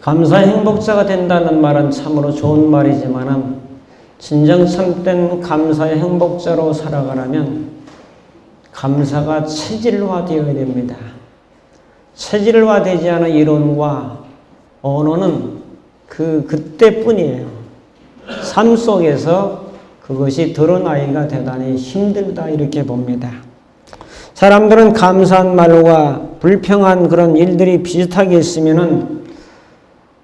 감사 행복자가 된다는 말은 참으로 좋은 말이지만 진정 참된 감사의 행복자로 살아가려면 감사가 체질화되어야 됩니다. 체질화되지 않은 이론과 언어는 그때뿐이에요. 삶 속에서 그것이 드러나기가 대단히 힘들다 이렇게 봅니다. 사람들은 감사한 말과 불평한 그런 일들이 비슷하게 있으면은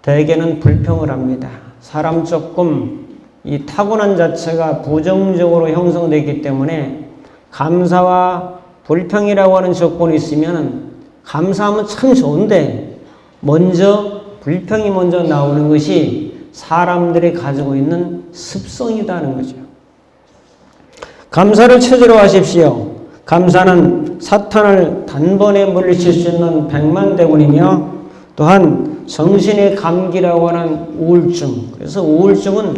대개는 불평을 합니다. 사람 조금 이 타고난 자체가 부정적으로 형성되기 때문에 감사와 불평이라고 하는 조건이 있으면 감사하면 참 좋은데 먼저 불평이 먼저 나오는 것이 사람들이 가지고 있는 습성이라는 거죠. 감사를 체질화하십시오. 감사는 사탄을 단번에 물리칠 수 있는 백만대군이며 또한 정신의 감기라고 하는 우울증. 그래서 우울증은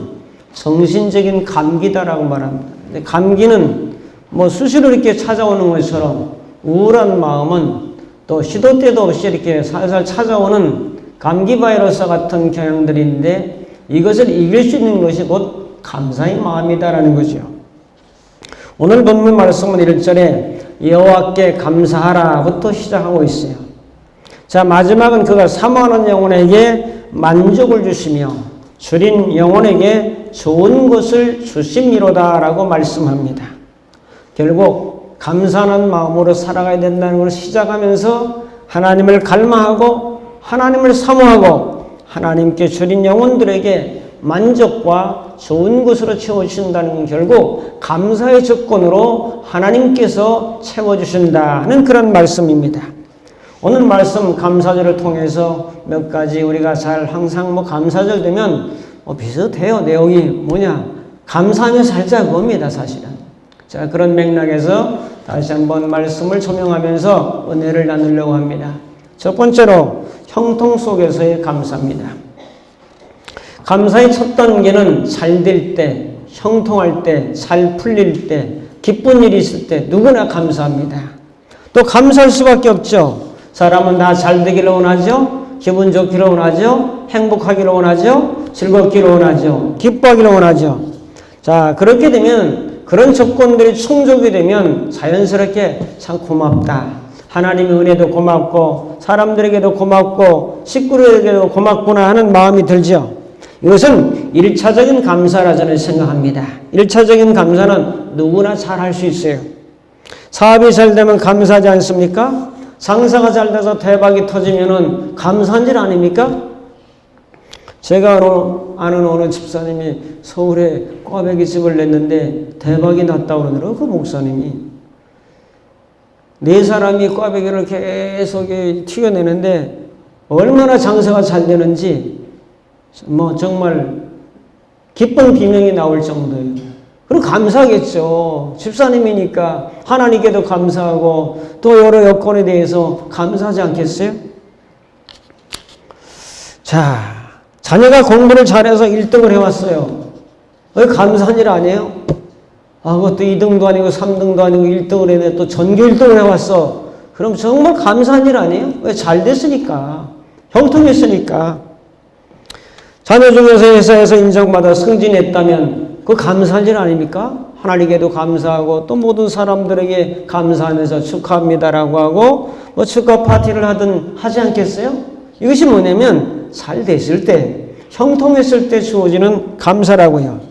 정신적인 감기다라고 말합니다. 근데 감기는 뭐 수시로 이렇게 찾아오는 것처럼 우울한 마음은 또 시도 때도 없이 이렇게 살살 찾아오는 감기 바이러스 같은 경향들인데 이것을 이길 수 있는 것이 곧 감사의 마음이다라는 거죠. 오늘 본문 말씀은 1절에 여호와께 감사하라부터 시작하고 있어요. 자, 마지막은 그가 사모하는 영혼에게 만족을 주시며 줄인 영혼에게 좋은 것을 주심이로다라고 말씀합니다. 결국 감사하는 마음으로 살아가야 된다는 것을 시작하면서 하나님을 갈망하고 하나님을 사모하고 하나님께 줄인 영혼들에게 만족과 좋은 것으로 채워주신다는 건 결국 감사의 조건으로 하나님께서 채워주신다는 그런 말씀입니다. 오늘 말씀 감사절을 통해서 몇 가지 우리가 잘 항상 감사절 되면 비슷해요. 내용이 뭐냐? 감사하며 살자 그겁니다, 사실은. 자, 그런 맥락에서 다시 한번 말씀을 조명하면서 은혜를 나누려고 합니다. 첫 번째로 형통 속에서의 감사입니다. 감사의 첫 단계는 잘 될 때, 형통할 때, 잘 풀릴 때, 기쁜 일이 있을 때 누구나 감사합니다. 또 감사할 수밖에 없죠. 사람은 다 잘 되기를 원하죠. 기분 좋기를 원하죠. 행복하기를 원하죠. 즐겁기를 원하죠. 기뻐하기를 원하죠. 자, 그렇게 되면 그런 조건들이 충족이 되면 자연스럽게 참 고맙다. 하나님의 은혜도 고맙고 사람들에게도 고맙고 식구들에게도 고맙구나 하는 마음이 들죠. 이것은 1차적인 감사라 저는 생각합니다. 1차적인 감사는 누구나 잘 할 수 있어요. 사업이 잘 되면 감사하지 않습니까? 장사가 잘 돼서 대박이 터지면은 감사한 일 아닙니까? 제가 아는 어느 집사님이 서울에 꽈배기 집을 냈는데 대박이 났다고 그러더라고요. 그 목사님이. 4사람이 꽈배기를 계속 튀겨내는데 얼마나 장사가 잘 되는지 정말 기쁜 비명이 나올 정도예요. 그럼 감사하겠죠. 집사님이니까 하나님께도 감사하고 또 여러 여건에 대해서 감사하지 않겠어요? 자, 자녀가 공부를 잘해서 1등을 해왔어요. 감사한 일 아니에요? 그것도 2등도 아니고 3등도 아니고 1등을 해네. 또 전교 1등을 해왔어. 그럼 정말 감사한 일 아니에요? 왜? 잘 됐으니까. 형통했으니까. 자녀 중에서 회사에서 인정받아 승진했다면 그 감사한 일 아닙니까? 하나님께도 감사하고 또 모든 사람들에게 감사하면서 축하합니다라고 하고 축하 파티를 하든 하지 않겠어요? 이것이 뭐냐면 잘 됐을 때, 형통했을 때 주어지는 감사라고요.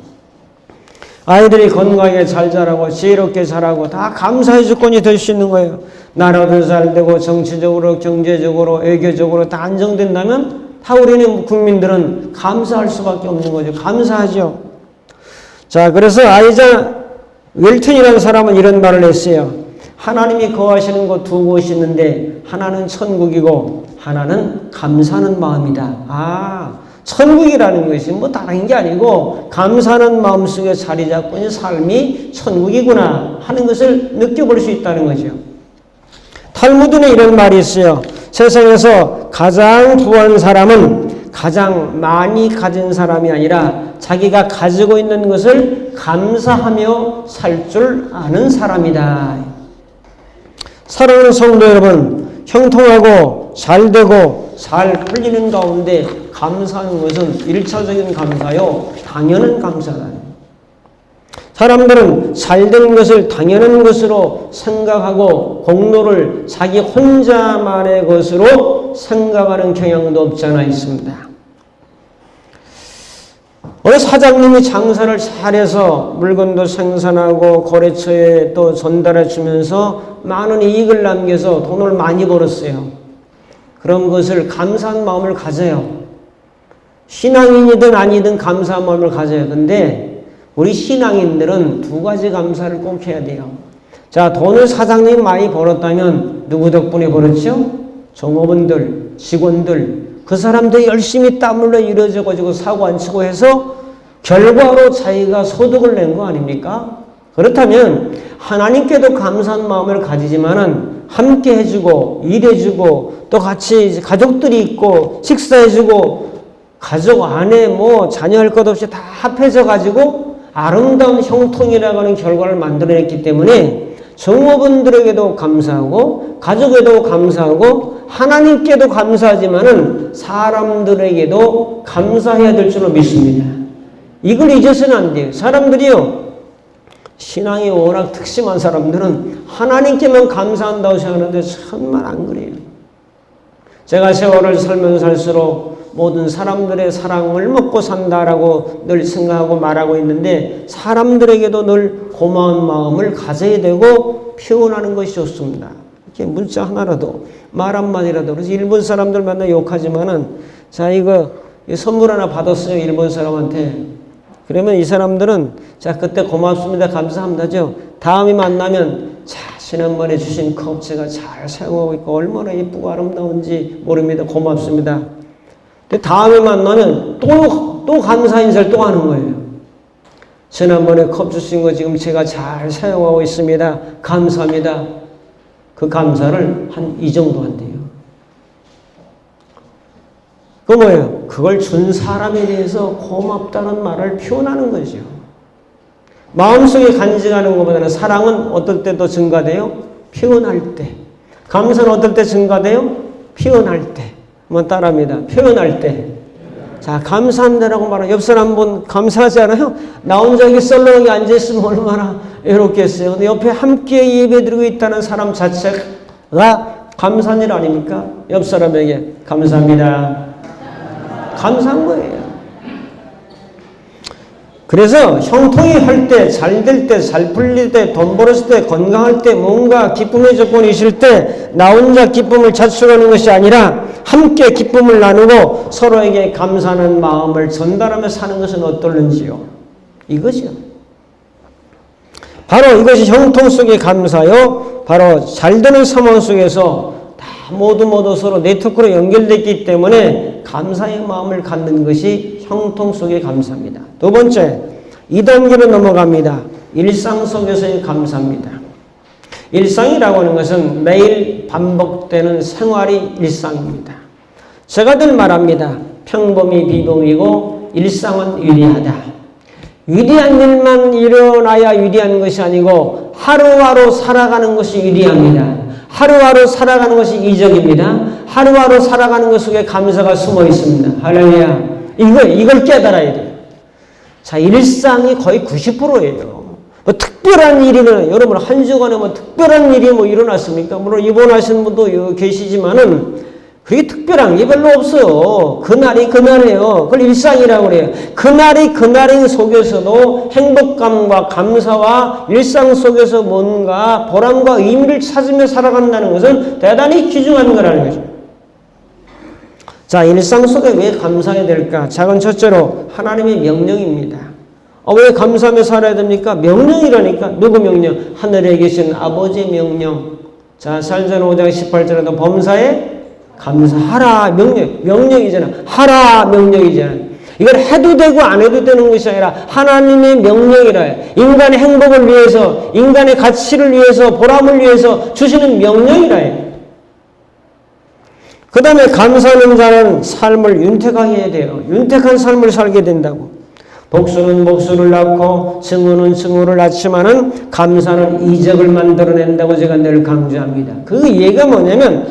아이들이 건강하게 잘 자라고 지혜롭게 자라고 다 감사의 조건이 될 수 있는 거예요. 나라도 잘 되고 정치적으로 경제적으로 외교적으로 다 안정된다면 다 우리는 국민들은 감사할 수밖에 없는 거죠. 감사하죠. 자, 그래서 아이자 웰튼이라는 사람은 이런 말을 했어요. 하나님이 거하시는 곳 2곳이 있는데 하나는 천국이고 하나는 감사하는 마음이다. 천국이라는 것이 다른 게 아니고 감사하는 마음속에 자리 잡고 있는 삶이 천국이구나 하는 것을 느껴볼 수 있다는 거죠. 탈무드는 이런 말이 있어요. 세상에서 가장 부한 사람은 가장 많이 가진 사람이 아니라 자기가 가지고 있는 것을 감사하며 살 줄 아는 사람이다. 사랑하는 성도 여러분, 형통하고 잘 되고 잘 풀리는 가운데 감사하는 것은 1차적인 감사요, 당연한 감사다. 사람들은 잘된 것을 당연한 것으로 생각하고 공로를 자기 혼자만의 것으로 생각하는 경향도 없지 않아 있습니다. 어느 사장님이 장사를 잘해서 물건도 생산하고 거래처에 또 전달해 주면서 많은 이익을 남겨서 돈을 많이 벌었어요. 그런 것을 감사한 마음을 가져요. 신앙인이든 아니든 감사한 마음을 가져요. 근데 우리 신앙인들은 두 가지 감사를 꼭 해야 돼요. 자, 돈을 사장님이 많이 벌었다면 누구 덕분에 벌었죠? 종업원들, 직원들, 그 사람들이 열심히 땀 흘려 일어져가지고 사고 안 치고 해서 결과로 자기가 소득을 낸 거 아닙니까? 그렇다면 하나님께도 감사한 마음을 가지지만은 함께 해주고 일해주고 또 같이 가족들이 있고 식사해주고 가족 안에 뭐 자녀할 것 없이 다 합해져 가지고 아름다운 형통이라고 하는 결과를 만들어냈기 때문에 종업원들에게도 감사하고 가족에도 감사하고 하나님께도 감사하지만은 사람들에게도 감사해야 될 줄로 믿습니다. 이걸 잊어서는 안 돼요. 사람들이요, 신앙이 워낙 특심한 사람들은 하나님께만 감사한다고 생각하는데 정말 안 그래요. 제가 세월을 살면 살수록 모든 사람들의 사랑을 먹고 산다라고 늘 생각하고 말하고 있는데 사람들에게도 늘 고마운 마음을 가져야 되고 표현하는 것이 좋습니다. 이렇게 문자 하나라도 말 한마디라도. 그래서 일본 사람들 만나 욕하지만은 자, 이거 선물 하나 받았어요, 일본 사람한테. 그러면 이 사람들은 자, 그때 고맙습니다, 감사합니다죠. 다음에 만나면 자, 지난번에 주신 컵 제가 잘 사용하고 있고 얼마나 예쁘고 아름다운지 모릅니다, 고맙습니다. 근데 다음에 만나면 또 감사 인사를 또 하는 거예요. 지난번에 컵 주신 거 지금 제가 잘 사용하고 있습니다, 감사합니다. 그 감사를 한 이 정도 한대요. 그 뭐예요? 그걸 준 사람에 대해서 고맙다는 말을 표현하는 거죠. 마음속에 간직하는 것보다는 사랑은 어떨 때 더 증가돼요? 표현할 때. 감사는 어떨 때 증가돼요? 표현할 때. 한번 따라합니다. 표현할 때. 자, 감사한다라고 말하면 옆 사람 분 감사하지 않아요? 나 혼자 여기 썰렁하게 앉아있으면 얼마나 외롭겠어요. 근데 옆에 함께 예배드리고 있다는 사람 자체가 감사한 일 아닙니까? 옆 사람에게 감사합니다. 감사한 거예요. 그래서 형통이 할 때, 잘 될 때, 잘 풀릴 때, 돈 벌었을 때, 건강할 때, 뭔가 기쁨의 조건이 있을 때 나 혼자 기쁨을 자축하는 것이 아니라 함께 기쁨을 나누고 서로에게 감사하는 마음을 전달하며 사는 것은 어떨는지요? 이것이요. 바로 이것이 형통 속의 감사요. 바로 잘 되는 상황 속에서 다 모두 서로 네트워크로 연결됐기 때문에 감사의 마음을 갖는 것이 형통 속의 감사입니다. 두 번째, 2단계로 넘어갑니다. 일상 속에서의 감사입니다. 일상이라고 하는 것은 매일 반복되는 생활이 일상입니다. 제가 늘 말합니다. 평범이 비범이고 일상은 위대하다. 위대한 일만 일어나야 위대한 것이 아니고 하루하루 살아가는 것이 위대합니다. 하루하루 살아가는 것이 이적입니다. 하루하루 살아가는 것 속에 감사가 숨어 있습니다. 할렐루야. 이걸 깨달아야 돼요. 자, 일상이 거의 90%예요. 뭐 특별한 일이는 여러분 한 주간에 뭐 특별한 일이 뭐 일어났습니까? 물론 입원하신 분도 계시지만은 그게 특별한 게 별로 없어요. 그날이 그날이에요. 그걸 일상이라고 그래요. 그날이 그날인 속에서도 행복감과 감사와 일상 속에서 뭔가 보람과 의미를 찾으며 살아간다는 것은 대단히 귀중한 거라는 거죠. 자, 일상 속에 왜 감사해야 될까? 작은 첫째로 하나님의 명령입니다. 왜 감사하며 살아야 됩니까? 명령이라니까. 누구 명령? 하늘에 계신 아버지의 명령. 자, 살전 5장 18절에도 범사에 감사하라. 명령이잖아. 하라. 명령이잖아. 이걸 해도 되고 안 해도 되는 것이 아니라 하나님의 명령이라. 인간의 행복을 위해서, 인간의 가치를 위해서, 보람을 위해서 주시는 명령이라. 그 다음에 감사하는 자는 삶을 윤택하게 해야 돼요. 윤택한 삶을 살게 된다고. 복수는 복수를 낳고 증오는 증오를 낳지만은 감사는 이적을 만들어낸다고 제가 늘 강조합니다. 그 얘기가 뭐냐면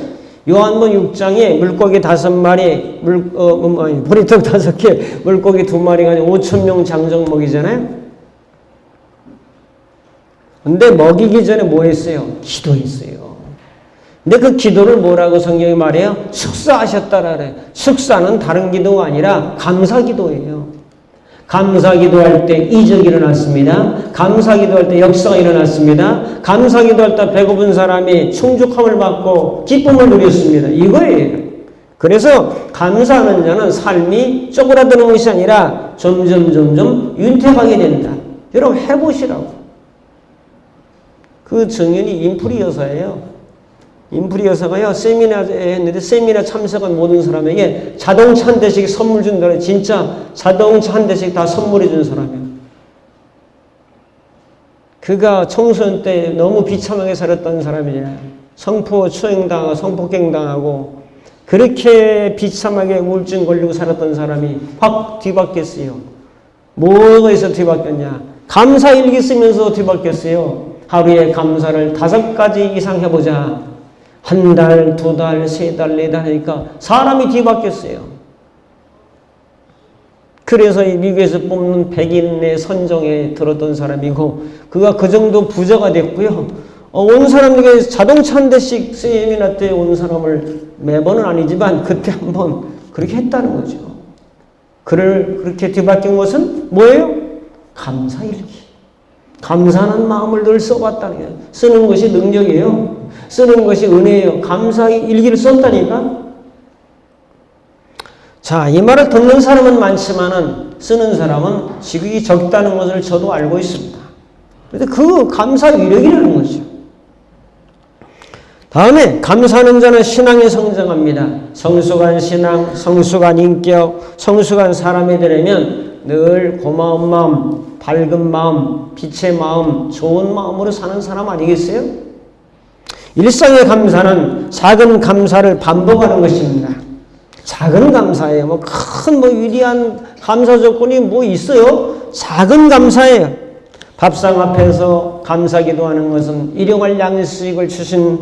요한복음 6장에 물고기 5마리, 보리떡 5개, 물고기 2마리가 5,000명 장정 먹이잖아요. 근데 먹이기 전에 뭐 했어요? 기도했어요. 근데 그 기도를 뭐라고 성경이 말해요? 축사하셨다라 그래요. 축사는 다른 기도가 아니라 감사 기도예요. 감사 기도할 때 이적이 일어났습니다. 감사 기도할 때 역사가 일어났습니다. 감사 기도할 때 배고픈 사람이 충족함을 받고 기쁨을 누렸습니다. 이거예요. 그래서 감사하는 자는 삶이 쪼그라드는 것이 아니라 점점 윤택하게 된다. 여러분 해보시라고. 그 정연이 인프리 여사예요. 인프리 여사가요, 세미나에 했는데 세미나 참석한 모든 사람에게 자동차 한 대씩 선물 준다고. 진짜 자동차 한 대씩 다 선물해 준 사람이에요. 그가 청소년 때 너무 비참하게 살았던 사람이잖아요. 성포 추행당하고 성폭행당하고 그렇게 비참하게 우울증 걸리고 살았던 사람이 확 뒤바뀌었어요. 뭐가 있어 뒤바뀌었냐? 감사 일기 쓰면서 뒤바뀌었어요. 하루에 감사를 5가지 이상 해보자. 한 달, 2달, 3달, 4달 하니까 사람이 뒤바뀌었어요. 그래서 이 미국에서 뽑는 100인의 선정에 들었던 사람이고 그가 그 정도 부자가 됐고요. 온 사람에게 자동차 한 대씩 세미나 때 온 사람을 매번은 아니지만 그때 한번 그렇게 했다는 거죠. 그를 그렇게 뒤바뀐 것은 뭐예요? 감사일기. 감사하는 마음을 늘 써봤다는 거예요. 쓰는 것이 능력이에요. 쓰는 것이 은혜예요. 감사의 일기를 썼다니까. 자, 이 말을 듣는 사람은 많지만은 쓰는 사람은 지극히 적다는 것을 저도 알고 있습니다. 그래서 그 감사 위력이라는 거죠. 다음에 감사하는 자는 신앙이 성장합니다. 성숙한 신앙, 성숙한 인격, 성숙한 사람이 되려면 늘 고마운 마음, 밝은 마음, 빛의 마음, 좋은 마음으로 사는 사람 아니겠어요? 일상의 감사는 작은 감사를 반복하는 것입니다. 작은 감사예요. 큰 위대한 감사 조건이 뭐 있어요? 작은 감사예요. 밥상 앞에서 감사 기도하는 것은 일용할 양식을 주신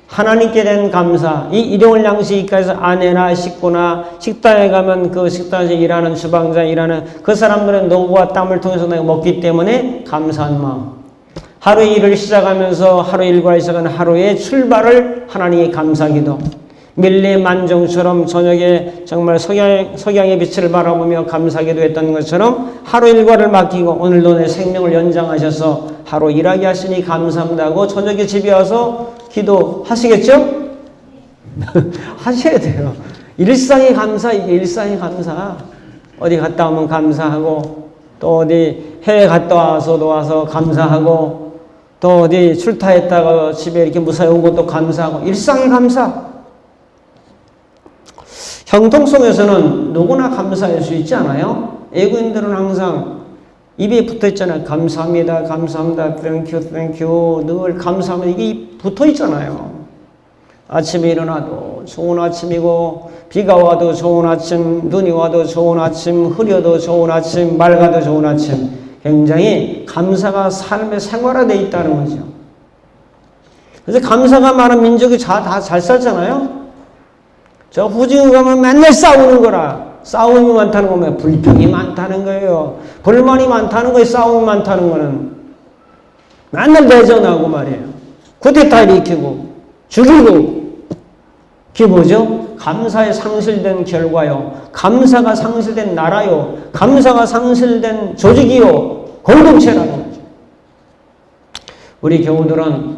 하나님께 대한 감사. 이 일용할 양식에서 아내나 식구나 식당에 가면 그 식당에서 일하는 주방장에 일하는 그 사람들은 노고와 땀을 통해서 내가 먹기 때문에 감사한 마음. 하루의 일을 시작하면서 하루 일과를 시작하는 하루의 출발을 하나님의 감사기도. 밀레 만종처럼 저녁에 정말 석양의 빛을 바라보며 감사기도 했던 것처럼 하루 일과를 맡기고 오늘도 내 생명을 연장하셔서 하루 일하게 하시니 감사합니다 하고 저녁에 집에 와서 기도하시겠죠? 하셔야 돼요. 일상의 감사, 이게 일상의 감사. 어디 갔다 오면 감사하고 또 어디 해외 갔다 와서도 와서 감사하고 또 어디 출타했다가 집에 이렇게 무사히 온 것도 감사하고 일상의 감사. 형통성에서는 누구나 감사할 수 있지 않아요? 외국인들은 항상 입에 붙어 있잖아요. 감사합니다, 감사합니다, 땡큐, 땡큐. 늘 감사합니다. 이게 붙어 있잖아요. 아침에 일어나도 좋은 아침이고 비가 와도 좋은 아침, 눈이 와도 좋은 아침, 흐려도 좋은 아침, 맑아도 좋은 아침. 굉장히 감사가 삶의 생활화되어 있다는 거죠. 그래서 감사가 많은 민족이 다 잘 살잖아요. 저 후진국 가면 맨날 싸우는 거라. 싸움이 많다는 거면 불평이 많다는 거예요. 불만이 많다는 거예요. 싸움이 많다는 거는. 맨날 내전하고 말이에요. 쿠데타 일으키고 죽이고. 그게 뭐죠? 감사에 상실된 결과요. 감사가 상실된 나라요. 감사가 상실된 조직이요. 공동체라는 거죠. 우리 교우들은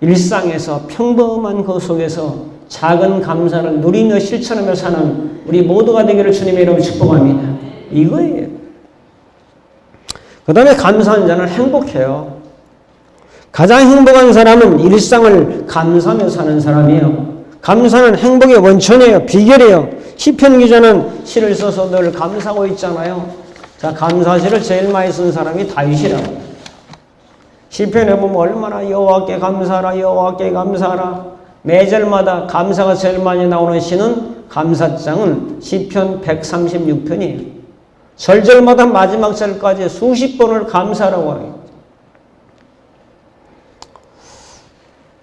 일상에서 평범한 그 속에서 작은 감사를 누리며 실천하며 사는 우리 모두가 되기를 주님의 이름으로 축복합니다. 이거예요. 그 다음에 감사한 자는 행복해요. 가장 행복한 사람은 일상을 감사하며 사는 사람이에요. 감사는 행복의 원천이에요. 비결이에요. 시편 기자는 시를 써서 늘 감사하고 있잖아요. 자, 감사시를 제일 많이 쓴 사람이 다윗이라고. 시편에 보면 얼마나 여호와께 감사하라, 여호와께 감사하라. 매절마다 감사가 제일 많이 나오는 시는 감사장은 시편 136편이에요. 절절마다 마지막 절까지 수십 번을 감사라고 해요.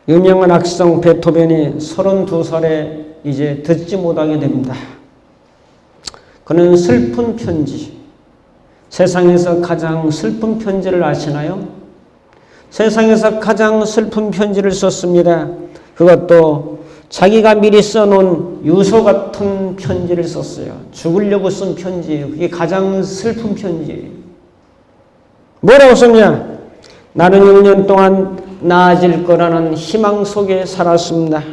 유명한 악성 베토벤이 32살에 이제 듣지 못하게 됩니다. 그는 슬픈 편지, 세상에서 가장 슬픈 편지를 아시나요? 세상에서 가장 슬픈 편지를 썼습니다. 그것도 자기가 미리 써놓은 유서 같은 편지를 썼어요. 죽으려고 쓴 편지예요. 그게 가장 슬픈 편지예요. 뭐라고 썼냐? 나는 6년 동안 나아질 거라는 희망 속에 살았습니다.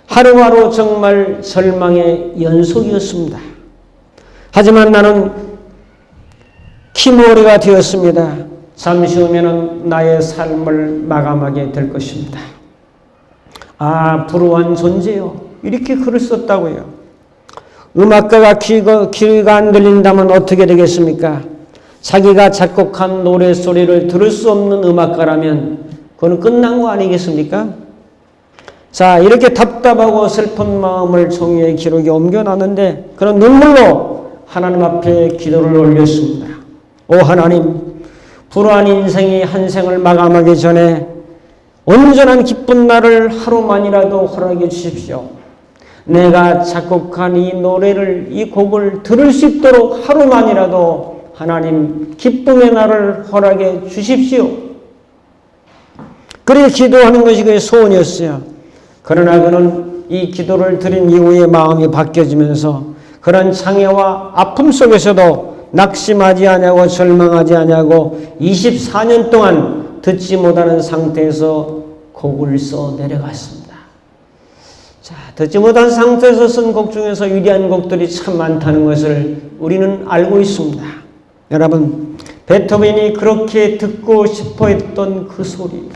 하루하루 정말 절망의 연속이었습니다. 하지만 나는 키모리가 되었습니다. 잠시 후면은 나의 삶을 마감하게 될 것입니다. 아, 불우한 존재요. 이렇게 글을 썼다고요. 음악가가 귀가 안 들린다면 어떻게 되겠습니까? 자기가 작곡한 노래소리를 들을 수 없는 음악가라면 그건 끝난 거 아니겠습니까? 자, 이렇게 답답하고 슬픈 마음을 종이에 기록에 옮겨놨는데 그런 눈물로 하나님 앞에 기도를 올렸습니다. 오 하나님, 불우한 인생이 한 생을 마감하기 전에 온전한 기쁜 날을 하루만이라도 허락해 주십시오. 내가 작곡한 이 노래를, 이 곡을 들을 수 있도록 하루만이라도 하나님 기쁨의 날을 허락해 주십시오. 그렇게 기도하는 것이 그의 소원이었어요. 그러나 그는 이 기도를 드린 이후에 마음이 바뀌어지면서 그런 장애와 아픔 속에서도 낙심하지 않냐고 절망하지 않냐고 24년 동안 듣지 못하는 상태에서 곡을 써 내려갔습니다. 자, 듣지 못한 상태에서 쓴 곡 중에서 위대한 곡들이 참 많다는 것을 우리는 알고 있습니다. 여러분, 베토벤이 그렇게 듣고 싶어 했던 그 소리,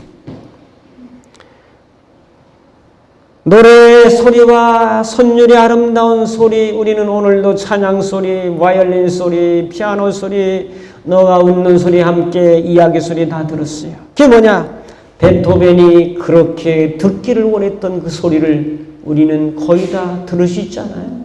노래의 소리와 선율의 아름다운 소리, 우리는 오늘도 찬양 소리, 바이올린 소리, 피아노 소리, 너가 웃는 소리, 함께 이야기 소리 다 들었어요. 그게 뭐냐? 베토벤이 그렇게 듣기를 원했던 그 소리를 우리는 거의 다 들을 수 있잖아요.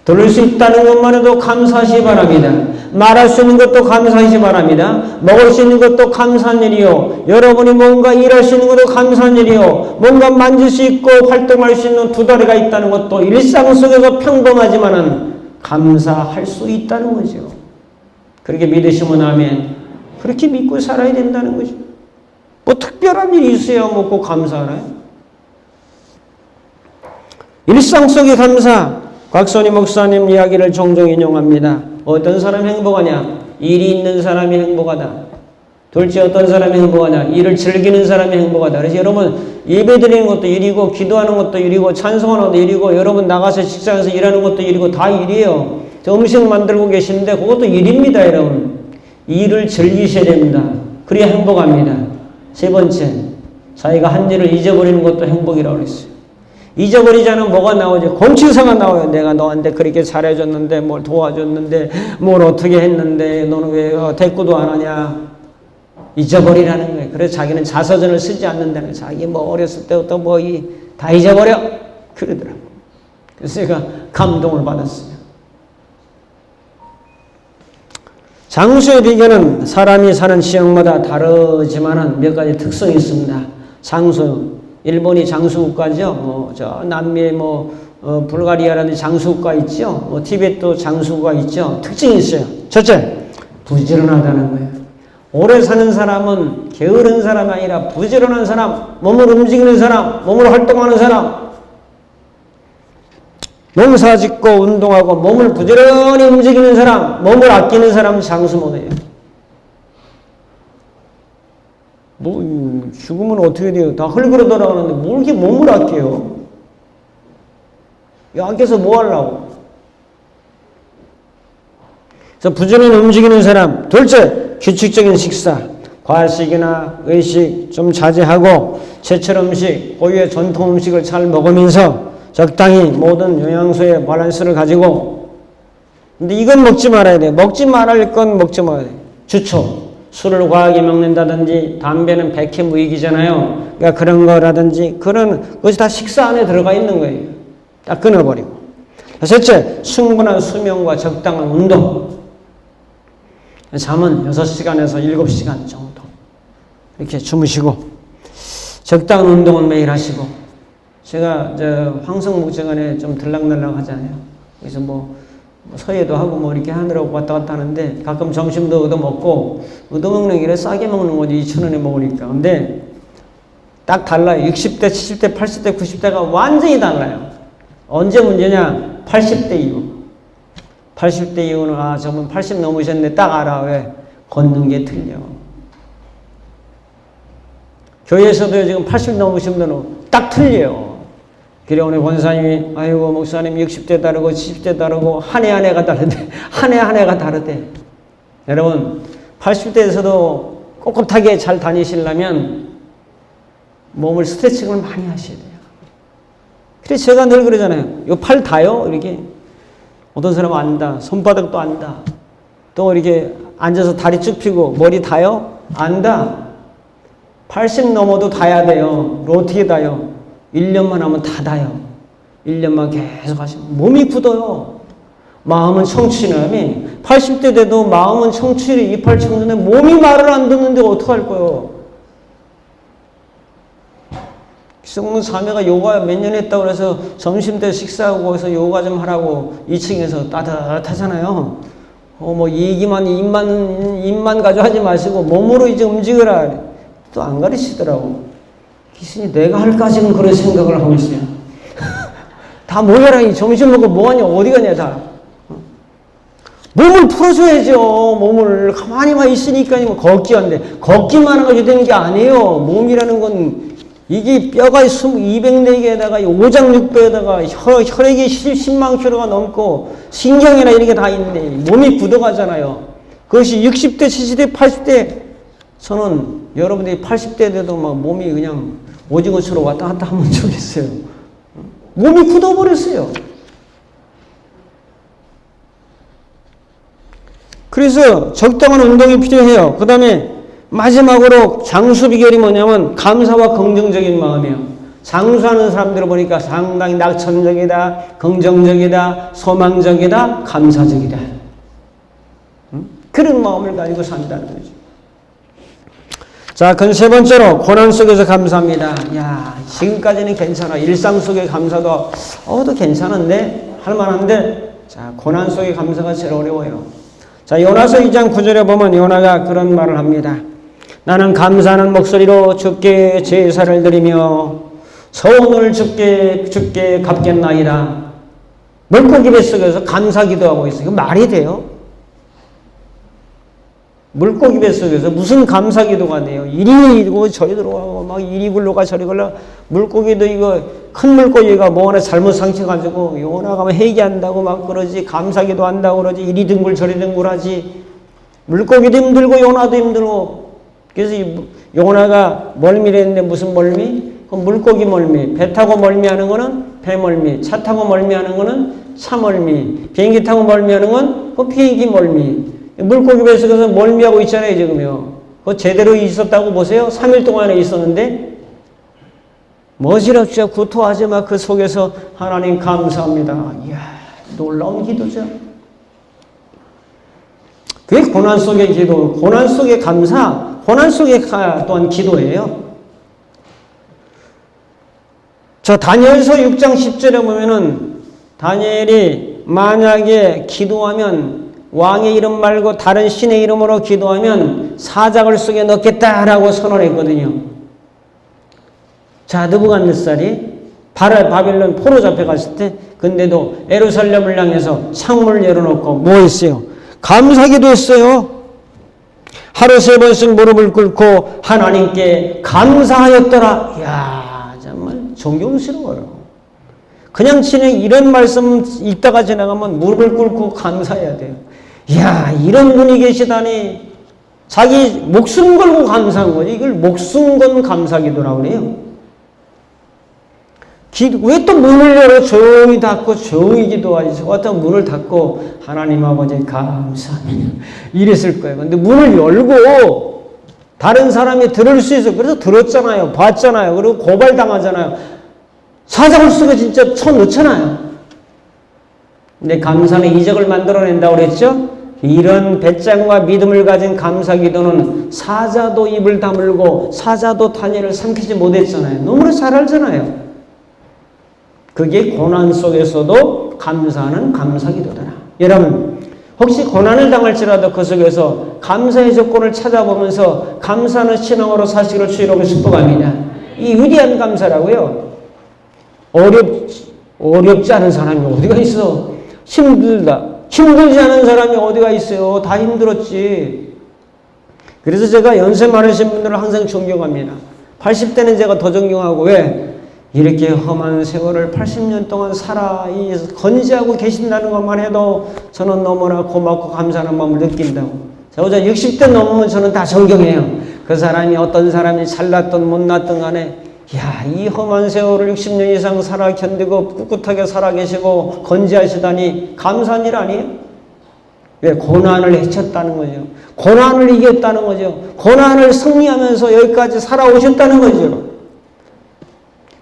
들을 수 있다는 것만 해도 감사하시 바랍니다. 말할 수 있는 것도 감사하시 바랍니다. 먹을 수 있는 것도 감사한 일이요. 여러분이 뭔가 일할 수 있는 것도 감사한 일이요. 뭔가 만질 수 있고 활동할 수 있는 두 다리가 있다는 것도 일상 속에서 평범하지만은 감사할 수 있다는 거죠. 그렇게 믿으시면 아멘. 그렇게 믿고 살아야 된다는 거죠. 뭐 특별한 일이 있어야 먹고 감사하나요? 일상 속의 감사. 곽선희 목사님 이야기를 종종 인용합니다. 어떤 사람이 행복하냐? 일이 있는 사람이 행복하다. 둘째, 어떤 사람이 행복하냐? 일을 즐기는 사람이 행복하다. 그래서 여러분, 예배 드리는 것도 일이고, 기도하는 것도 일이고, 찬송하는 것도 일이고, 여러분 나가서 직장에서 일하는 것도 일이고, 다 일이에요. 저 음식 만들고 계시는데 그것도 일입니다, 여러분. 일을 즐기셔야 됩니다. 그래야 행복합니다. 세 번째, 자기가 한 일을 잊어버리는 것도 행복이라고 그랬어요. 잊어버리지 않으면 뭐가 나오지? 공치사가 나와요. 내가 너한테 그렇게 잘해줬는데, 뭘 도와줬는데, 뭘 어떻게 했는데, 너는 왜 대꾸도 안 하냐? 잊어버리라는 거예요. 그래서 자기는 자서전을 쓰지 않는다는 거예요. 자기 뭐 어렸을 때부터 뭐 다 잊어버려! 그러더라고요. 그래서 제가 감동을 받았어요. 장수의 비결은 사람이 사는 지역마다 다르지만은 몇 가지 특성이 있습니다. 장수, 일본이 장수국가죠. 저 남미에 불가리아라는 장수국가 있죠. 티벳도 장수국가 있죠. 특징이 있어요. 첫째, 부지런하다는 거예요. 오래 사는 사람은 게으른 사람이 아니라 부지런한 사람, 몸을 움직이는 사람, 몸을 활동하는 사람, 농사 짓고 운동하고 몸을 부지런히 움직이는 사람, 몸을 아끼는 사람 장수 못해요. 죽으면 어떻게 돼요? 다 흙으로 돌아가는데 뭘 이렇게 몸을 아껴요? 아껴서 뭐 하려고? 그래서 부지런히 움직이는 사람. 둘째, 규칙적인 식사. 과식이나 의식 좀 자제하고 제철 음식, 고유의 전통 음식을 잘 먹으면서 적당히 모든 영양소의 밸런스를 가지고. 근데 이건 먹지 말아야 돼. 먹지 말할 건 먹지 말아야 돼. 주초. 술을 과하게 먹는다든지 담배는 백해무익이잖아요. 그러니까 그런 거라든지 그런 것이 다 식사 안에 들어가 있는 거예요. 딱 끊어버리고. 셋째, 충분한 수면과 적당한 운동. 잠은 6시간에서 7시간 정도 이렇게 주무시고. 적당한 운동은 매일 하시고, 제가 황성 목장관에 좀 들락날락 하잖아요. 그래서 서예도 하고 이렇게 하느라고 왔다 갔다 하는데, 가끔 점심도 얻어먹고, 얻어먹는 길에 싸게 먹는 거지, 2,000원에 먹으니까. 근데 딱 달라요. 60대, 70대, 80대, 90대가 완전히 달라요. 언제 문제냐? 80대 이후. 80대 이후는, 저분 80 넘으셨네. 딱 알아. 왜? 걷는 게 틀려. 교회에서도 지금 80 넘으신 분은 딱 틀려요. 그래, 오늘 권사님이, 아이고, 목사님 60대 다르고 70대 다르고, 한 해 한 해가 다르대. 한 해 한 해가 다르대. 여러분, 80대에서도 꼿꼿하게 잘 다니시려면 몸을 스트레칭을 많이 하셔야 돼요. 그래서 제가 늘 그러잖아요. 요 팔 다요? 이렇게. 어떤 사람은 안다. 손바닥도 안다. 또 이렇게 앉아서 다리 쭉 펴고 머리 다요? 안다. 80 넘어도 다야 돼요. 어떻게 다요? 1년만 하면 다 다요. 1년만 계속 하시면 몸이 굳어요. 마음은 청춘이라며 80대 돼도 마음은 청춘이 이빨 청춘인데 몸이 말을 안 듣는데 어떡할 거예요? 기성문 자매가 요가 몇 년 했다고 그래서 점심때 식사하고 거기서 요가 좀 하라고 2층에서 따뜻하잖아요. 얘기만, 입만 가지고 하지 마시고 몸으로 이제 움직여라. 또 안 가르치더라고. 기순이 내가 할까 지금 그런 생각을 하고 있어요. 다 모여라. 점심 먹고 뭐하냐. 어디 가냐 다. 몸을 풀어줘야죠. 몸을 가만히만 있으니까 걷기한데 걷기만 하고 되는 게 아니에요. 몸이라는 건 이게 뼈가 204개에다가 오장육부에다가 혈액이 10만 킬로가 넘고 신경이나 이런 게 다 있네. 몸이 굳어가잖아요. 그것이 60대, 70대, 80대 저는 여러분들이 80대 돼도 막 몸이 그냥 오징어처럼 왔다 갔다 하면 좋겠어요. 몸이 굳어버렸어요. 그래서 적당한 운동이 필요해요. 그 다음에 마지막으로 장수 비결이 뭐냐면 감사와 긍정적인 마음이에요. 장수하는 사람들을 보니까 상당히 낙천적이다, 긍정적이다, 소망적이다, 감사적이다. 그런 마음을 가지고 산다는 거죠. 자, 그럼 세 번째로 고난 속에서 감사합니다. 야, 지금까지는 괜찮아. 일상 속의 감사도 괜찮은데 할만한데, 자, 고난 속의 감사가 제일 어려워요. 자, 요나서 2장 9절에 보면 요나가 그런 말을 합니다. 나는 감사하는 목소리로 주께 제사를 드리며 소원을 주께 갚겠나이다. 물고기 뱃속에서 감사 기도하고 있어요. 이거 말이 돼요? 물고기 뱃속에서 무슨 감사 기도가 돼요? 이리 이고 저리 들어가고 막 이리 굴러가 저리 굴러. 물고기도 이거 큰 물고기가 뭐 하나 잘못 상처가지고 요나가 회개한다고 막 그러지, 감사 기도한다고 그러지, 이리 둥글 저리 둥글하지. 물고기도 힘들고 요나도 힘들고. 그래서 요나가 멀미를 했는데 무슨 멀미? 물고기 멀미. 배 타고 멀미하는 거는 배 멀미. 차 타고 멀미하는 거는 차 멀미. 비행기 타고 멀미하는 건 비행기 멀미. 물고기 뱃속에서 멀미하고 있잖아요, 지금요. 그거 제대로 있었다고 보세요? 3일 동안에 있었는데, 머지럽죠. 구토하지 마. 그 속에서 하나님 감사합니다. 이야, 놀라운 기도죠. 그게 고난 속의 기도, 고난 속의 감사, 고난 속의 또한 기도예요. 자, 다니엘서 6장 10절에 보면은, 다니엘이 만약에 기도하면 왕의 이름 말고 다른 신의 이름으로 기도하면 사자굴 속에 넣겠다라고 선언했거든요. 자, 느부갓네살이 바벨론 포로 잡혀갔을 때 근데도 예루살렘을 향해서 창문을 열어놓고 뭐 했어요? 감사기도 했어요. 하루 3번씩 무릎을 꿇고 하나님께 감사하였더라. 이야, 정말 존경스러워요. 그냥 이런 말씀 읽다가 지나가면 무릎을 꿇고 감사해야 돼요. 이야, 이런 분이 계시다니. 자기 목숨 걸고 감사한 거지. 이걸 목숨 건 감사기도라고 그래요. 왜 또 문을 열어 조용히 닫고 조용히 기도하지? 저 같은 문을 닫고 하나님 아버지 감사합니다. 이랬을 거예요. 근데 문을 열고 다른 사람이 들을 수 있어. 그래서 들었잖아요. 봤잖아요. 그리고 고발당하잖아요. 사자굴 속에 진짜 쳐 넣잖아요. 근데 감사는 이적을 만들어낸다고 그랬죠? 이런 배짱과 믿음을 가진 감사 기도는 사자도 입을 다물고 사자도 다니엘을 삼키지 못했잖아요. 너무나 잘 알잖아요. 그게 고난 속에서도 감사하는 감사 기도더라. 여러분, 혹시 고난을 당할지라도 그 속에서 감사의 조건을 찾아보면서 감사하는 신앙으로 사실을 주의하고 축복합니다. 이 위대한 감사라고요. 어렵지 않은 사람이 어디가 있어? 힘들지 않은 사람이 어디가 있어요? 다 힘들었지. 그래서 제가 연세 많으신 분들을 항상 존경합니다. 80대는 제가 더 존경하고, 왜? 이렇게 험한 세월을 80년 동안 살아 건지하고 계신다는 것만 해도 저는 너무나 고맙고 감사하는 마음을 느낀다고. 저보다 60대 넘으면 저는 다 존경해요. 그 사람이 어떤 사람이 잘났든 못났든 간에 이 험한 세월을 60년 이상 살아 견디고 꿋꿋하게 살아 계시고 건지하시다니 감사한 일 아니에요? 왜? 고난을 헤쳤다는 거죠. 고난을 이겼다는 거죠. 고난을 승리하면서 여기까지 살아오셨다는 거죠.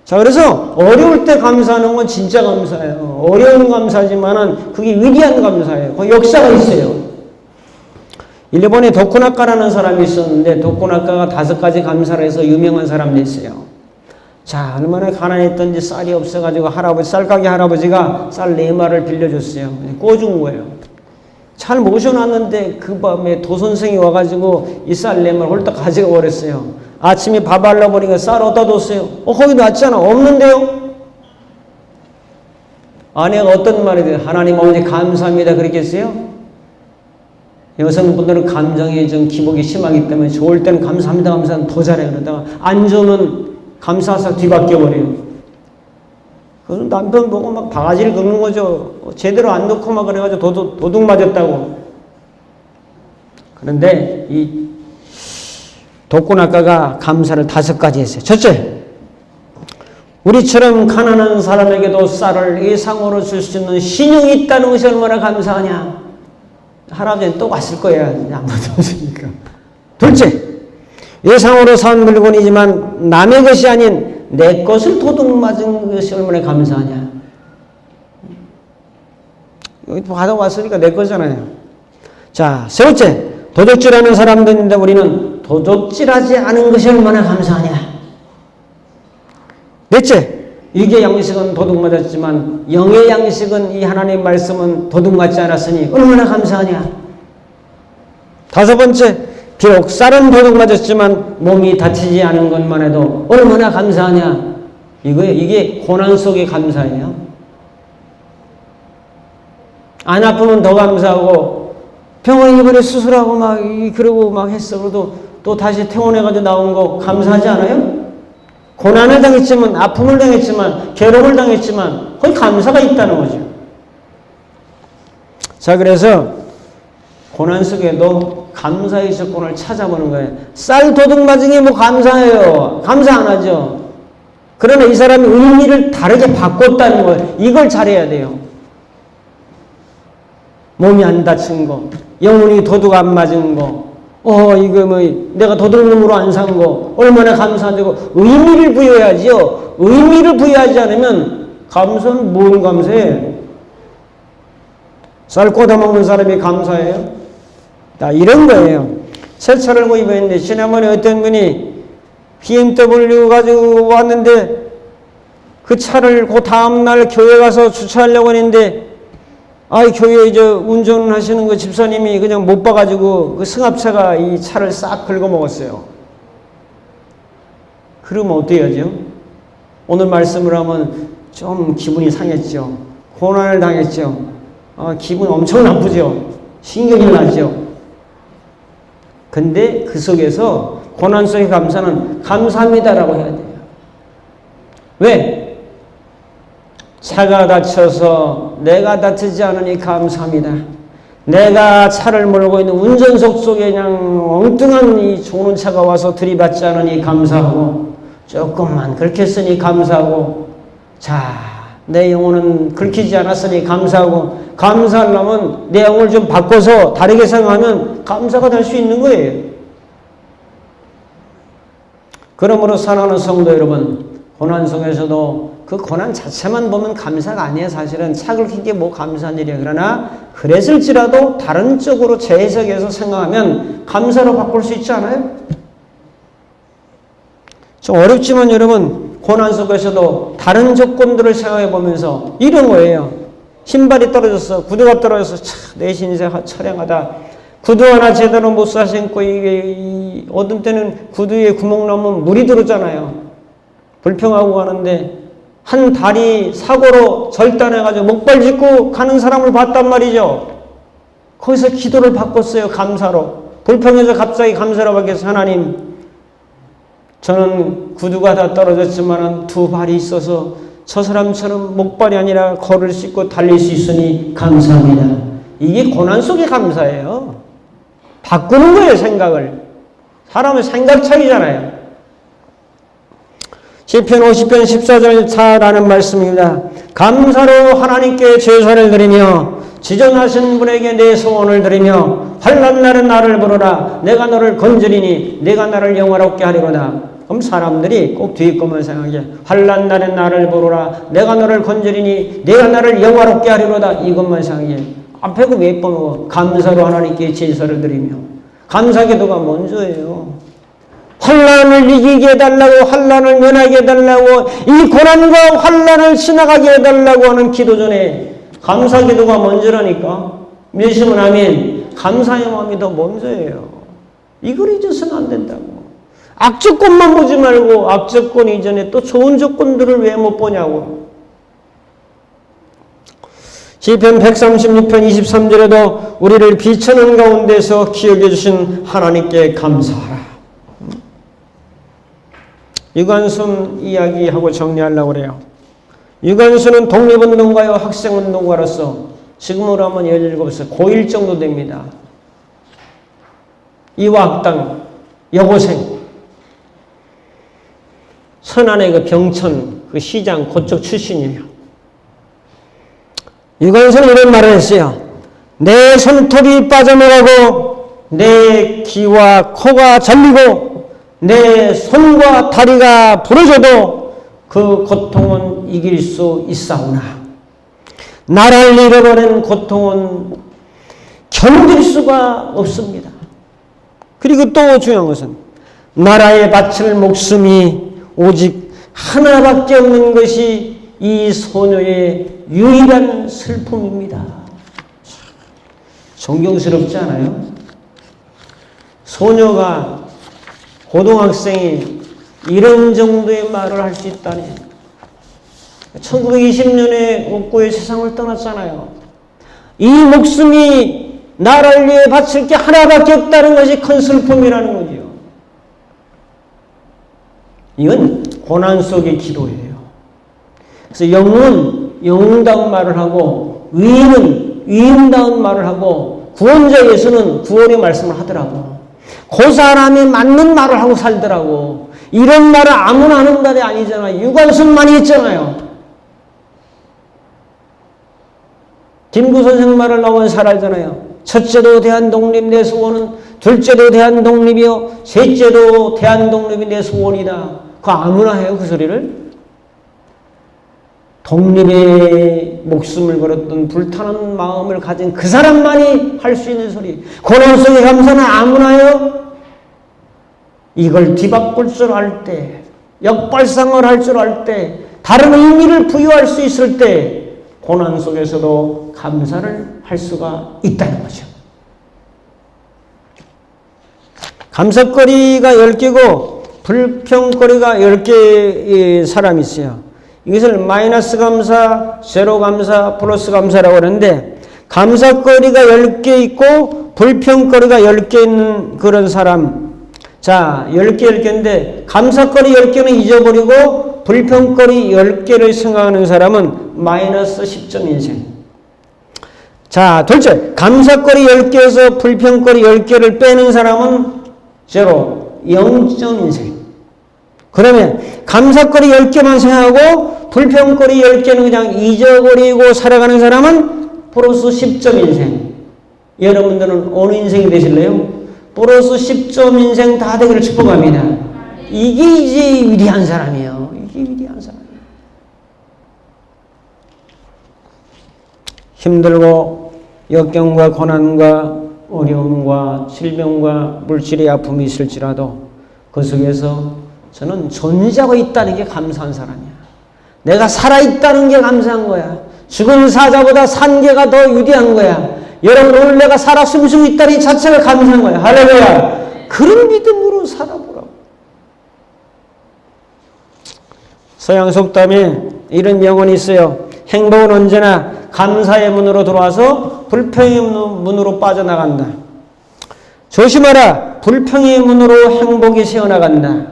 자, 그래서 어려울 때 감사하는 건 진짜 감사예요. 어려운 감사지만은 그게 위대한 감사예요. 그 역사가 있어요. 일본에 도쿠나카라는 사람이 있었는데 도쿠나카가 5가지 감사를 해서 유명한 사람이 있어요. 자, 얼마나 가난했던지 쌀이 없어가지고 쌀가게 할아버지가 쌀 4마리를 빌려줬어요. 꿔준 거예요. 잘 모셔놨는데 그 밤에 도선생이 와가지고 이 쌀 4마리를 홀딱 가져가 버렸어요. 아침에 밥 하려고 보니까 쌀 어디다 뒀어요? 거기 놨잖아. 없는데요? 아내가 어떤 말이 돼요? 하나님 아버지 감사합니다. 그랬겠어요? 여성분들은 감정이 좀 기복이 심하기 때문에 좋을 때는 감사합니다. 감사는 더 잘해요. 그러다가 안 좋으면 감사하사 뒤바뀌어버려요. 그래서 남편 보고 막 바가지를 긁는 거죠. 제대로 안 넣고 막 그래가지고 도둑 맞았다고. 그런데 이 도쿠나카가 감사를 5가지 했어요. 첫째, 우리처럼 가난한 사람에게도 쌀을 예상으로 줄 수 있는 신용이 있다는 것이 얼마나 감사하냐. 할아버지는 또 왔을 거야. 아무도 없으니까. 둘째, 예상으로 사온 물건이지만 남의 것이 아닌 내 것을 도둑 맞은 것이 얼마나 감사하냐. 여기 받아왔으니까 내 거잖아요. 자, 세 번째, 도둑질하는 사람들인데 우리는 도둑질하지 않은 것이 얼마나 감사하냐. 넷째, 육의 양식은 도둑 맞았지만 영의 양식은 이 하나님의 말씀은 도둑 맞지 않았으니 얼마나 감사하냐. 다섯 번째, 비록 쌀은 도둑 맞았지만 몸이 다치지 않은 것만 해도 얼마나 감사하냐. 이게 고난 속의 감사예요. 안 아프면 더 감사하고 병원에 이번에 수술하고 그러고 막 했어. 그래도 또 다시 퇴원해가지고 나온 거 감사하지 않아요? 고난을 당했지만, 아픔을 당했지만, 괴로움을 당했지만, 거기 감사가 있다는 거죠. 자, 그래서 고난 속에도 감사의 조건을 찾아보는 거예요. 쌀 도둑 맞은 게 뭐 감사해요? 감사 안 하죠. 그러나 이 사람이 의미를 다르게 바꿨다는 거예요. 이걸 잘해야 돼요. 몸이 안 다친 거, 영혼이 도둑 안 맞은 거, 이거 내가 도둑놈으로 안 산 거, 얼마나 감사하고, 의미를 부여해야지요. 의미를 부여하지 않으면, 감사는 뭔 감사해? 쌀 꽂아 먹는 사람이 감사해요? 이런 거예요. 새 차를 구입했는데, 지난번에 어떤 분이 BMW 가지고 왔는데, 그 차를 그 다음날 교회 가서 주차하려고 했는데, 교회에 운전하시는 그 집사님이 그냥 못 봐가지고 그 승합차가 이 차를 싹 긁어먹었어요. 그러면 어떻게 하죠? 오늘 말씀을 하면 좀 기분이 상했죠. 고난을 당했죠. 기분 엄청 나쁘죠. 신경이 나죠. 근데 그 속에서 고난 속의 감사는 감사합니다라고 해야 돼요. 왜? 차가 다쳐서 내가 다치지 않으니 감사합니다. 내가 차를 몰고 있는 운전석 속에 그냥 엉뚱한 이 좋은 차가 와서 들이받지 않으니 감사하고, 조금만 긁혔으니 감사하고, 자, 내 영혼은 긁히지 않았으니 감사하고, 감사하려면 내 영혼을 좀 바꿔서 다르게 생각하면 감사가 될 수 있는 거예요. 그러므로 사랑하는 성도 여러분, 고난 속에서도 그 고난 자체만 보면 감사가 아니에요. 사실은 착을 킨 게 뭐 감사한 일이야. 그러나 그랬을지라도 다른 쪽으로 재해석해서 생각하면 감사로 바꿀 수 있지 않아요? 좀 어렵지만 여러분 고난 속에서도 다른 조건들을 생각해 보면서 이런 거예요. 신발이 떨어졌어. 구두가 떨어져서 참 내 신세 처량하다. 구두 하나 제대로 못 사 신고 이게 어떤 때는 구두에 구멍 나면 물이 들어오잖아요. 불평하고 가는데 한 다리 사고로 절단해가지고 목발 짚고 가는 사람을 봤단 말이죠. 거기서 기도를 바꿨어요. 감사로. 불평해서 갑자기 감사로 바뀌어서 하나님 저는 구두가 다 떨어졌지만 두 발이 있어서 저 사람처럼 목발이 아니라 걸을 수 있고 달릴 수 있으니 감사합니다. 이게 고난 속의 감사예요. 바꾸는 거예요. 생각을. 사람의 생각 차이잖아요. 시편 50편 14절 4라는 말씀입니다. 감사로 하나님께 제사를 드리며 지존하신 분에게 내 소원을 드리며 환난 날은 나를 부르라. 내가 너를 건지리니 내가 나를 영화롭게 하리로다. 그럼 사람들이 꼭 뒤에 것만 생각해. 환난 날은 나를 부르라. 내가 너를 건지리니 내가 나를 영화롭게 하리로다. 이것만 생각해. 앞에 그 몇 번 감사로 하나님께 제사를 드리며. 감사기도가 먼저예요. 환난을 이기게 해달라고, 환난을 면하게 해달라고, 이 고난과 환난을 지나가게 해달라고 하는 기도 전에 감사기도가 먼저라니까. 믿으시면 아멘. 감사의 마음이 더 먼저예요. 이걸 잊어서는 안 된다고. 악조건만 보지 말고 악조건 이전에 또 좋은 조건들을 왜 못 보냐고. 시편 136편 23절에도 우리를 비천한 가운데서 기억해 주신 하나님께 감사하라. 유관순 이야기하고 정리하려고 그래요. 유관순은 독립운동가요 학생운동가로서 지금으로 하면 17살 고1 정도 됩니다. 이화학당 여고생 선안의 그 병천 그 시장 그쪽 출신이에요. 유관순은 이런 말을 했어요. 내 손톱이 빠져나가고 내 귀와 코가 잘리고 내 손과 다리가 부러져도 그 고통은 이길 수 있사오나 나를 잃어버린 고통은 견딜 수가 없습니다. 그리고 또 중요한 것은 나라에 바칠 목숨이 오직 하나밖에 없는 것이 이 소녀의 유일한 슬픔입니다. 존경스럽지 않아요? 소녀가 고등학생이 이런 정도의 말을 할 수 있다니. 1920년에 옥고의 세상을 떠났잖아요. 이 목숨이 나를 위해 바칠 게 하나밖에 없다는 것이 큰 슬픔이라는 거지요. 이건 고난 속의 기도예요. 그래서 영은 영다운 말을 하고 위인은 위인다운 말을 하고 구원자 예수는 구원의 말씀을 하더라고. 그 사람이 맞는 말을 하고 살더라고. 이런 말을 아무나 하는 말이 아니잖아요. 유관순만이 했잖아요. 김구 선생 말을 나오면 잘 알잖아요. 첫째도 대한독립 내 소원은, 둘째도 대한독립이요, 셋째도 대한독립이 내 소원이다. 그거 아무나 해요, 그 소리를? 독립의 목숨을 걸었던 불타는 마음을 가진 그 사람만이 할 수 있는 소리. 고난 속의 감사는 아무나 해요? 이걸 뒤바꿀 줄 알 때, 역발상을 할 줄 알 때, 다른 의미를 부여할 수 있을 때 고난 속에서도 감사를 할 수가 있다는 거죠. 감사거리가 10개고 불평거리가 10개의 사람이 있어요. 이것을 마이너스 감사, 제로 감사, 플러스 감사라고 하는데 감사거리가 10개 있고 불평거리가 10개 있는 그런 사람. 자, 10개인데 감사거리 10개는 잊어버리고 불평거리 10개를 생각하는 사람은 마이너스 10점 인생. 자, 둘째, 감사거리 10개에서 불평거리 10개를 빼는 사람은 제로, 0점 인생. 그러면 감사거리 10개만 생각하고 불평거리 10개는 그냥 잊어버리고 살아가는 사람은 플러스 10점 인생. 여러분들은 어느 인생이 되실래요? 플러스 10점 인생 다 되기를 축복합니다. 이게 이제 위대한 사람이에요. 이게 위대한 사람이에요. 힘들고 역경과 고난과 어려움과 질병과 물질의 아픔이 있을지라도 그 속에서 저는 존재하고 있다는 게 감사한 사람이야. 내가 살아있다는 게 감사한 거야. 죽은 사자보다 산 개가 더 위대한 거야. 여러분 오늘 내가 살아 숨쉬고 있다는 이 자체가 감사한 거야. 할렐루야. 그런 믿음으로 살아보라고. 서양 속담에 이런 명언이 있어요. 행복은 언제나 감사의 문으로 들어와서 불평의 문으로 빠져나간다. 조심하라. 불평의 문으로 행복이 새어나간다.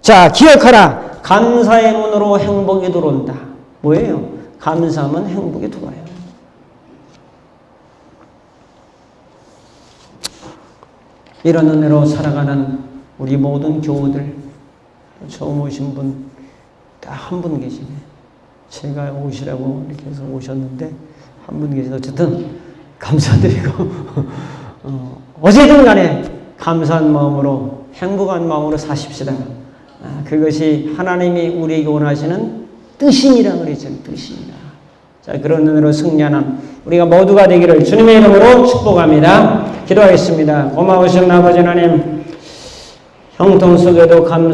자, 기억하라. 감사의 문으로 행복이 들어온다. 뭐예요? 감사하면 행복이 들어와요. 이런 은혜로 살아가는 우리 모든 교우들, 처음 오신 분 딱 한 분 계시네. 제가 오시라고 이렇게 해서 오셨는데 한 분 계시네. 어쨌든 감사드리고 어제든 간에 감사한 마음으로 행복한 마음으로 사십시다. 그것이 하나님이 우리에게 원하시는 뜻이니라 그랬죠. 뜻이니라. 자, 그런 은혜로 승리하는 우리가 모두가 되기를 주님의 이름으로 축복합니다. 기도하겠습니다. 고마우신 아버지 하나님, 형통 속에도 감사